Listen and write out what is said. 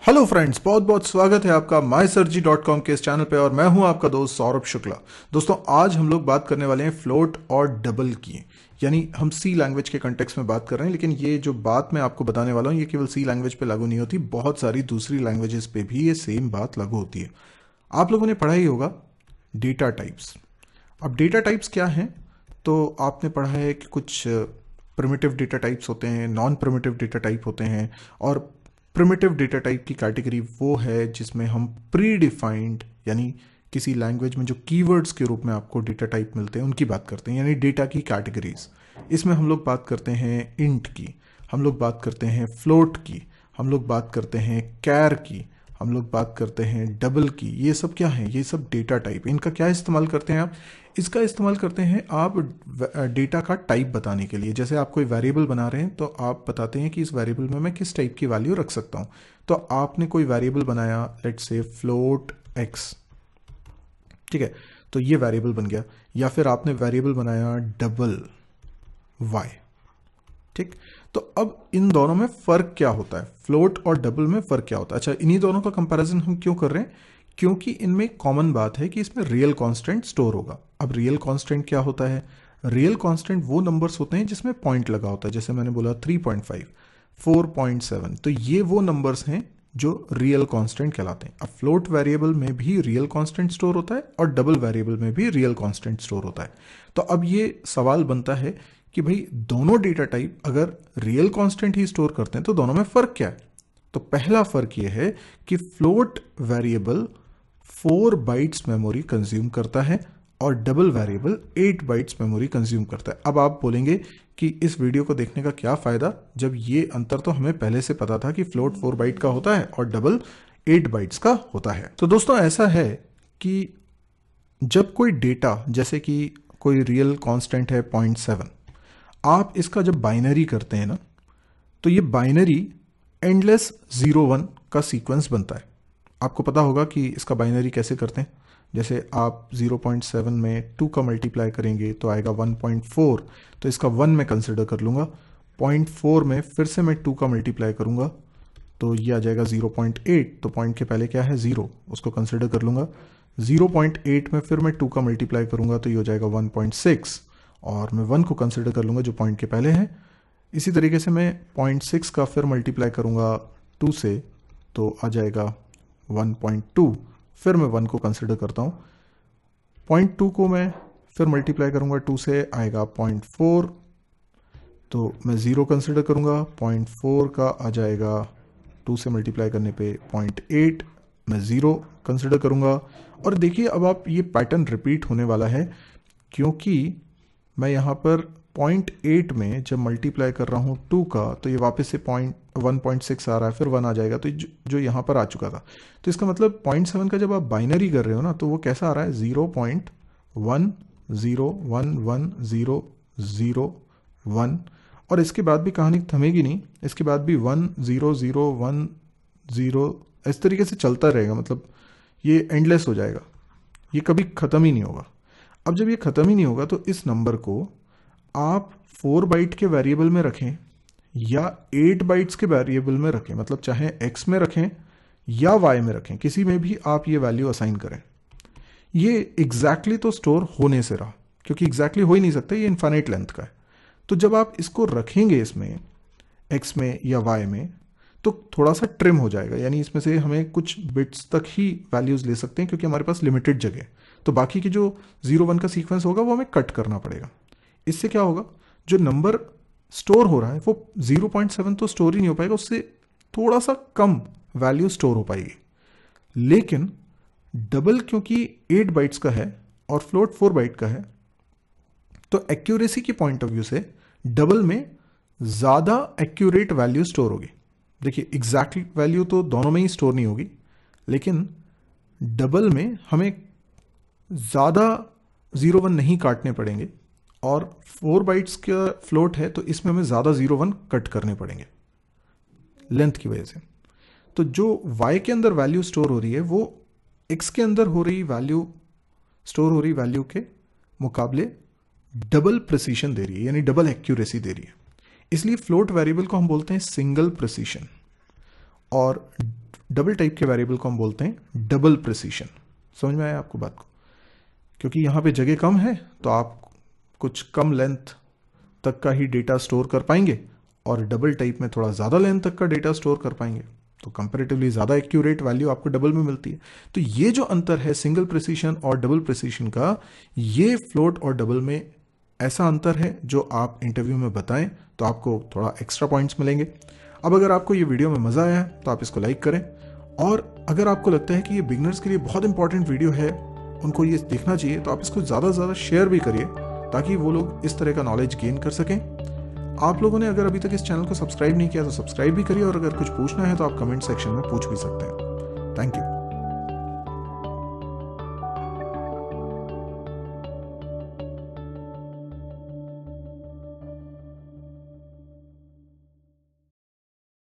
Hello friends, बहुत बहुत स्वागत है आपका mysurgery.com के इस चैनल पे और मैं हूं आपका दोस्त सौरभ शुक्ला। दोस्तों, आज हम लोग बात करने वाले हैं फ्लोट और डबल की। यानी हम सी लैंग्वेज के कंटेक्स्ट में बात कर रहे हैं, लेकिन ये जो बात मैं आपको बताने वाला हूं ये केवल सी लैंग्वेज पे लागू नहीं होती, बहुत सारी दूसरी लैंग्वेजेस पे भी ये सेम बात लागू होती है। आप लोगों ने पढ़ा ही होगा डेटा टाइप्स। अब डेटा टाइप्स क्या हैं? तो आपने पढ़ा है कि कुछ प्रिमिटिव डेटा टाइप्स होते हैं, नॉन प्रिमिटिव डेटा टाइप होते हैं, और प्रिमिटिव डेटा टाइप की कैटेगरी वो है जिसमें हम प्री डिफाइंड यानी किसी लैंग्वेज में जो कीवर्ड्स के रूप में आपको डेटा टाइप मिलते हैं उनकी बात करते हैं, यानी डेटा की कैटेगरीज। इसमें हम लोग बात करते हैं इंट की, हम लोग बात करते हैं फ्लोट की, हम लोग बात करते हैं कैर की, हम लोग बात करते हैं डबल की। ये सब क्या है? ये सब डेटा टाइप। इनका क्या इस्तेमाल करते हैं आप? इसका इस्तेमाल करते हैं आप डेटा का टाइप बताने के लिए। जैसे आप कोई वेरिएबल बना रहे हैं तो आप बताते हैं कि इस वेरिएबल में मैं किस टाइप की वैल्यू रख सकता हूँ। तो आपने कोई वेरिएबल बनाया, लेट्स से फ्लोट एक्स, ठीक है, तो ये वेरिएबल बन गया। या फिर आपने वेरिएबल बनाया डबल वाई, ठीक। तो अब इन दोनों में फर्क क्या होता है? फ्लोट और डबल में फर्क क्या होता है? अच्छा, इन्हीं दोनों का कंपैरिजन हम क्यों कर रहे हैं? क्योंकि इनमें कॉमन बात है कि इसमें रियल कांस्टेंट स्टोर होगा। अब रियल कांस्टेंट क्या होता है? रियल कांस्टेंट वो नंबर्स होते हैं जिसमें पॉइंट लगा होता है। जैसे मैंने बोला 3.5, 4.7, तो ये वो नंबर्स हैं जो रियल कांस्टेंट कहलाते हैं। अब फ्लोट वेरिएबल में भी रियल कांस्टेंट स्टोर होता है और डबल वेरिएबल में भी रियल कांस्टेंट स्टोर होता है। तो अब ये सवाल बनता है कि भाई दोनों डेटा टाइप अगर रियल कांस्टेंट ही स्टोर करते हैं तो दोनों में फर्क क्या है? तो पहला फर्क यह है कि float variable 4 bytes memory consume करता है और double variable 8 bytes memory consume करता है। अब आप बोलेंगे कि इस वीडियो को देखने का क्या फायदा, जब ये अंतर तो हमें पहले से पता था कि फ्लोट 4 बाइट का होता है और डबल 8 बाइट्स का होता है। तो दोस्तों, ऐसा है कि जब कोई डेटा, जैसे कि कोई रियल कांस्टेंट है 0.7, आप इसका जब बाइनरी करते हैं ना, तो ये बाइनरी एंडलेस 0 1 का सीक्वेंस बनता है। आपको पता होगा कि इसका बाइनरी कैसे करते हैं। जैसे आप 0.7 में 2 का मल्टीप्लाई करेंगे तो आएगा 1.4, तो इसका 1 मैं कंसिडर कर लूँगा। 0.4 में फिर से मैं 2 का मल्टीप्लाई करूँगा तो ये आ जाएगा 0.8, तो पॉइंट के पहले क्या है? 0, उसको कंसिडर कर लूँगा। 0.8 में फिर मैं 2 का मल्टीप्लाई करूँगा तो ये हो जाएगा 1.6, और मैं 1 को कंसिडर कर लूँगा जो पॉइंट के पहले है। इसी तरीके से मैं 0.6 का फिर मल्टीप्लाई करूँगा 2 से तो आ जाएगा 1.2, फिर मैं 1 को कंसिडर करता हूँ। 0.2 को मैं फिर मल्टीप्लाई करूँगा 2 से, आएगा 0.4, तो मैं 0 कंसिडर करूँगा। 0.4 का आ जाएगा 2 से मल्टीप्लाई करने पे 0.8, मैं 0 कंसिडर करूँगा। और देखिए, अब आप ये पैटर्न रिपीट होने वाला है, क्योंकि मैं यहाँ पर 0.8 में जब मल्टीप्लाई कर रहा हूँ 2 का तो ये वापस से 1.6 आ रहा है, फिर 1 आ जाएगा, तो जो यहाँ पर आ चुका था। तो इसका मतलब 0.7 का जब आप बाइनरी कर रहे हो ना, तो वो कैसा आ रहा है? 0.101001, और इसके बाद भी कहानी थमेगी नहीं, इसके बाद भी 10010, इस तरीके से चलता रहेगा। मतलब ये एंडलेस हो जाएगा, ये कभी ख़त्म ही नहीं होगा। अब जब ये ख़त्म ही नहीं होगा तो इस नंबर को आप 4 बाइट के वेरिएबल में रखें या 8 बाइट्स के वेरिएबल में रखें, मतलब चाहे x में रखें या y में रखें, किसी में भी आप ये वैल्यू असाइन करें, ये एग्जैक्टली तो स्टोर होने से रहा, क्योंकि एग्जैक्टली हो ही नहीं सकता, ये इनफाइनाइट लेंथ का है। तो जब आप इसको रखेंगे इसमें x में या y में तो थोड़ा सा ट्रिम हो जाएगा, यानी इसमें से हमें कुछ बिट्स तक ही वैल्यूज़ ले सकते हैं क्योंकि हमारे पास लिमिटेड जगह है। तो बाकी की जो 0 1 का सीक्वेंस होगा वो हमें कट करना पड़ेगा। इससे क्या होगा? जो नंबर स्टोर हो रहा है वो 0.7 तो स्टोर ही नहीं हो पाएगा, उससे थोड़ा सा कम वैल्यू स्टोर हो पाएगी। लेकिन डबल क्योंकि 8 बाइट्स का है और फ्लोट 4 बाइट का है, तो एक्यूरेसी की पॉइंट ऑफ व्यू से डबल में ज़्यादा एक्यूरेट वैल्यू स्टोर होगी। देखिए, एग्जैक्ट वैल्यू तो दोनों में ही स्टोर नहीं होगी, लेकिन डबल में हमें ज़्यादा 0 1 नहीं काटने पड़ेंगे, और 4 बाइट्स का फ्लोट है तो इसमें हमें ज़्यादा 0 1 कट करने पड़ेंगे लेंथ की वजह से। तो जो y के अंदर वैल्यू स्टोर हो रही है वो x के अंदर हो रही वैल्यू स्टोर हो रही वैल्यू के मुकाबले डबल प्रिसीशन दे रही है, यानी डबल एक्यूरेसी दे रही है। इसलिए फ्लोट वेरिएबल को हम बोलते हैं सिंगल प्रिसीशन, और डबल टाइप के वेरिएबल को हम बोलते हैं डबल प्रिसीशन। समझ में आया आपको बात को? क्योंकि यहाँ पे जगह कम है तो आप कुछ कम लेंथ तक का ही डेटा स्टोर कर पाएंगे और डबल टाइप में थोड़ा ज़्यादा लेंथ तक का डेटा स्टोर कर पाएंगे, तो कंपैरेटिवली ज़्यादा एक्यूरेट वैल्यू आपको डबल में मिलती है। तो ये जो अंतर है सिंगल प्रिसीशन और डबल प्रिसीशन का, ये फ्लोट और डबल में ऐसा अंतर है जो आप इंटरव्यू में बताएं तो आपको थोड़ा एक्स्ट्रा पॉइंट्स मिलेंगे। अब अगर आपको ये वीडियो में मज़ा आया है तो आप इसको लाइक करें, और अगर आपको लगता है कि ये बिगनर्स के लिए बहुत इंपॉर्टेंट वीडियो है, उनको ये देखना चाहिए, तो आप इसको ज़्यादा से ज़्यादा शेयर भी करिए ताकि वो लोग इस तरह का नॉलेज गेन कर सकें। आप लोगों ने अगर अभी तक इस चैनल को सब्सक्राइब नहीं किया तो सब्सक्राइब भी करिए, और अगर कुछ पूछना है तो आप कमेंट सेक्शन में पूछ भी सकते हैं। Thank you.